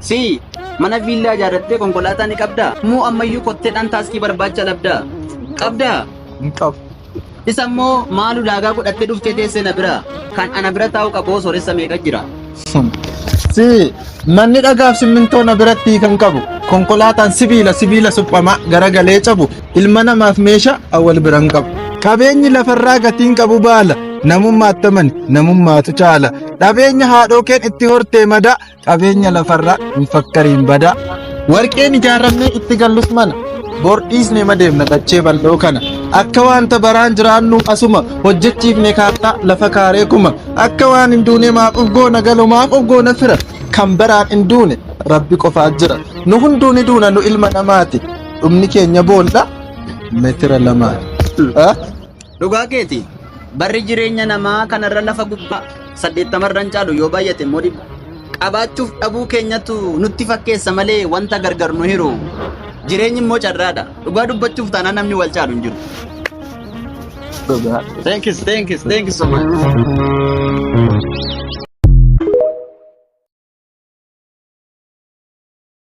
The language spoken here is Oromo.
Si mana villa ijaarrattee konkolaataa ni qabdaa? Moo ammayyuu kotteedhaan taaskii barbaacha labdaa? Qabdaa? Hin qabu. Isa immoo maal ulaagaa godhattee dhuftee teessee na bira? Kan ana bira taa'u qabu sooressa meeqa jira? Si manni dhagaaf simmintoo na biratti kan qabu konkolaataan sibiila suphamaa garagalee cabu ilma namaaf meeshaa awwal biran qabu. Qabeenyi lafarraa gatiin qabu baala namummaatti amani namummaatu caala. Dhabeenya haadhoo keen itti hortee madaa qabeenya lafarraa hin fakkariin badaa. Warqeen ijaarramnee itti gallus mana bordhiisnee madeemna dachee bal'oo kana. Akka wanta baraan jiraannu asuma hojjechiifne kaartaa lafa kaaree kuma. Akka waan hin duune maaf of goona galumaaf of goona fira. Kan baraan hin duune rabbi qofaa jira. Nu hunduu ni duuna nu ilma namaati. Dhumni keenya boolla meetira lamaati. Dhugaa keeti barri jireenya namaa kanarra lafa gubbaa 80 caalu yoo baay'ate immoo dhibba. Qabaachuuf dhabuu keenyatu nutti fakkeessa malee wanta gargar nu hiru. Jireenyi immoo carraadha. Dhugaa dubbachuuf taanaan namni wal caalu hin jiru. Thank you so much.